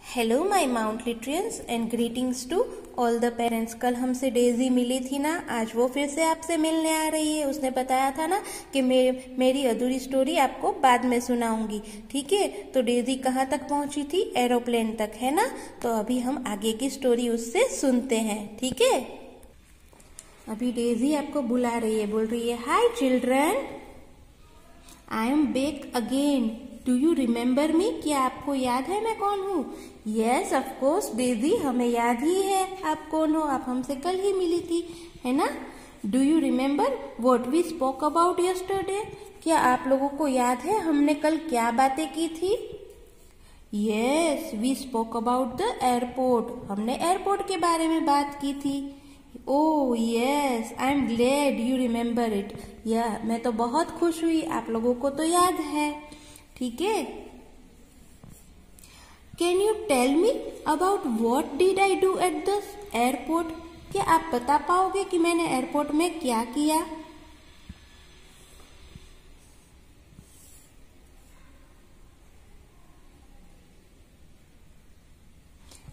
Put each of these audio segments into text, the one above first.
Hello my Mount Literians and greetings to all the parents. कल हमसे Daisy मिली थी ना, आज वो फिर से आपसे मिलने आ रही है। उसने बताया था ना कि मेरी अधूरी स्टोरी आपको बाद में सुनाऊंगी, ठीक है। तो डेजी कहाँ तक पहुंची थी? एरोप्लेन तक, है ना। तो अभी हम आगे की स्टोरी उससे सुनते हैं, ठीक है। अभी डेजी आपको बुला रही है, बोल रही है, hi children, I am back again, do you remember me? क्या आपको याद है मैं कौन हूँ? यस ऑफ कोर्स डेजी, हमें याद ही है आप कौन हो। आप हमसे कल ही मिली थी, है ना। Do you remember what we spoke about yesterday? क्या आप लोगों को याद है हमने कल क्या बातें की थी? Yes, we spoke about the airport, हमने एयरपोर्ट के बारे में बात की थी। Oh yes, I am glad you remember it. या मैं तो बहुत खुश हुई, आप लोगों को तो याद है, ठीक है। Can you tell me about what did I do at the airport? क्या आप बता पाओगे कि मैंने एयरपोर्ट में क्या किया?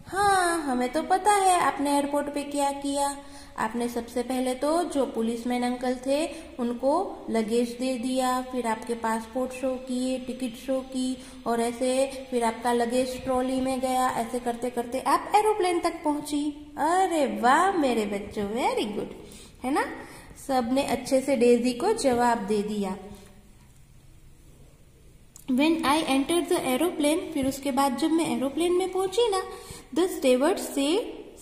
हाँ, हमें तो पता है आपने एयरपोर्ट पे क्या किया। आपने सबसे पहले तो जो पुलिसमैन अंकल थे उनको लगेज दे दिया, फिर आपके पासपोर्ट शो किए, टिकट शो की, और ऐसे फिर आपका लगेज ट्रॉली में गया। ऐसे करते करते आप एरोप्लेन तक पहुंची। अरे वाह मेरे बच्चों, वेरी गुड, है ना। सबने अच्छे से डेजी को जवाब दे दिया। When I entered the aeroplane, फिर उसके बाद जब मैं एरोप्लेन में पहुंची ना, the steward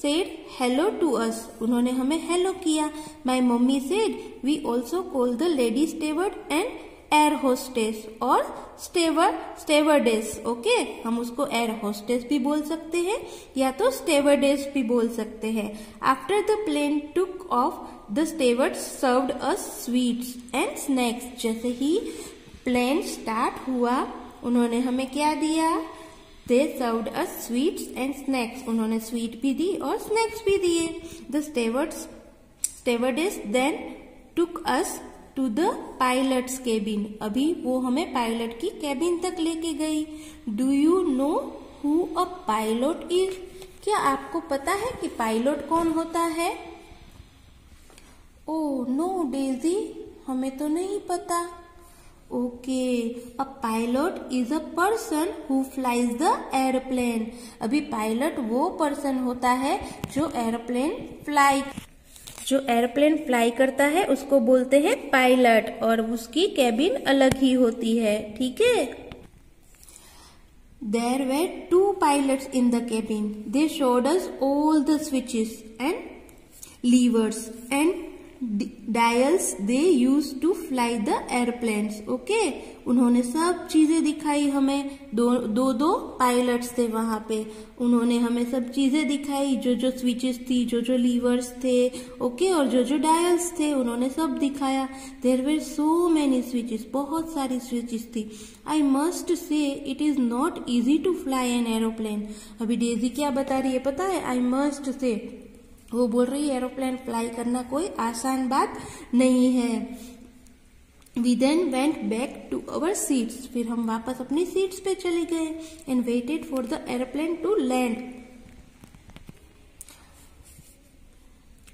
said hello to us, उन्होंने हमें हेलो किया। My mummy said we also call the lady steward and air hostess और स्टेवर्डेस, ओके। हम उसको एयर होस्टेस भी बोल सकते हैं या तो स्टेवर्डेस भी बोल सकते हैं। After the plane took off, the steward served us sweets and snacks. जैसे ही प्लेन स्टार्ट हुआ उन्होंने हमें क्या दिया? They served us sweets and snacks, उन्होंने स्वीट भी दी और स्नैक्स भी दिए। The stewardess then took us to the pilots cabin, अभी वो हमें पायलट की केबिन तक लेके गई। Do you know who a pilot is? क्या आपको पता है कि पायलट कौन होता है? ओह नो डेजी, हमें तो नहीं पता। Okay, a pilot is a person who flies the airplane. अभी पायलट वो पर्सन होता है जो एयरप्लेन फ्लाई करता है, उसको बोलते हैं पायलट, और उसकी केबिन अलग ही होती है, ठीक है। There were 2 pilots in the cabin. They showed us all the switches and levers and dials they used to fly the airplanes. Okay, उन्होंने सब चीजें दिखाई हमें। दो पायलट्स थे वहां पे, उन्होंने हमें सब चीजें दिखाई, जो स्विचेस थी, जो लीवर्स थे, ओके, और जो डायल्स थे उन्होंने सब दिखाया। There were so many switches, बहुत सारी स्विचेस थी। I must say it is not easy to fly an aeroplane. अभी डेजी क्या बता रही है पता है? आई मस्ट से, वो बोल रही है एरोप्लेन फ्लाई करना कोई आसान बात नहीं है। We then went back to our seats, फिर हम वापस अपनी सीट्स पे चले गए। and waited for the airplane to land.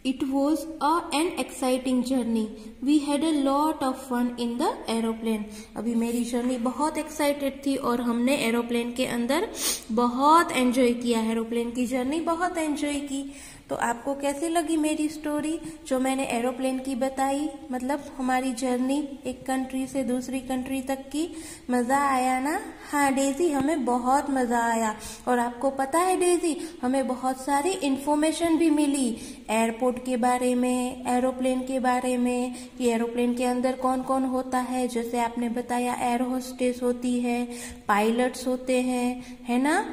It was an exciting journey. We had a lot of fun in the aeroplane. अभी मेरी जर्नी बहुत एक्साइटेड थी और हमने एरोप्लेन के अंदर बहुत एंजॉय किया, एरोप्लेन की जर्नी बहुत एंजॉय की। तो आपको कैसी लगी मेरी स्टोरी जो मैंने एरोप्लेन की बताई? मतलब हमारी जर्नी एक कंट्री से दूसरी कंट्री तक की। मजा आया ना? हाँ डेजी, हमें बहुत मजा आया। और आपको पता है डेजी, हमें बहुत सारी इंफॉर्मेशन भी मिली एयरपोर्ट के बारे में, एरोप्लेन के बारे में, कि एरोप्लेन के अंदर कौन कौन होता है। जैसे आपने बताया एयर होस्टेस होती है, पायलट्स होते हैं, है ना।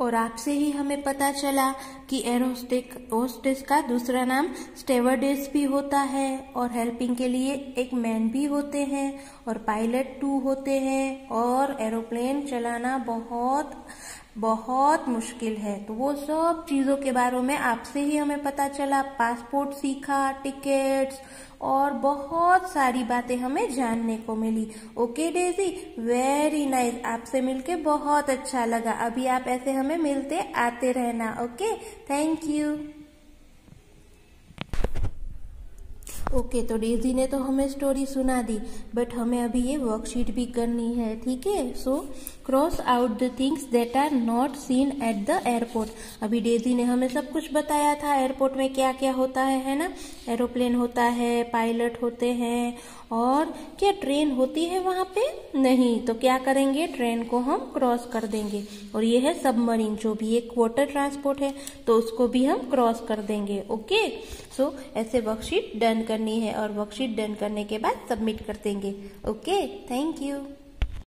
और आपसे ही हमें पता चला कि एयर होस्टेस का दूसरा नाम स्टेवर्डेस भी होता है, और हेल्पिंग के लिए एक मैन भी होते हैं, और पायलट 2 होते हैं, और एरोप्लेन चलाना बहुत बहुत मुश्किल है। तो वो सब चीज़ों के बारे में आपसे ही हमें पता चला, पासपोर्ट सीखा, टिकट्स और बहुत सारी बातें हमें जानने को मिली। ओके डेजी, वेरी नाइस, आपसे मिलके बहुत अच्छा लगा। अभी आप ऐसे हमें मिलते आते रहना। Okay, thank you. ओके, तो डेजी ने तो हमें स्टोरी सुना दी, बट हमें अभी ये वर्कशीट भी करनी है, ठीक है। So cross out the things that are not seen at the airport. अभी डेजी ने हमें सब कुछ बताया था एयरपोर्ट में क्या क्या होता है ना। एरोप्लेन होता है, पायलट होते हैं, और क्या ट्रेन होती है वहां पे? नहीं। तो क्या करेंगे, ट्रेन को हम क्रॉस कर देंगे। और ये है सबमरीन, जो भी एक वाटर ट्रांसपोर्ट है, तो उसको भी हम क्रॉस कर देंगे। ओके, सो ऐसे वर्कशीट डन करनी है, और वर्कशीट डन करने के बाद सबमिट कर देंगे। Okay, thank you.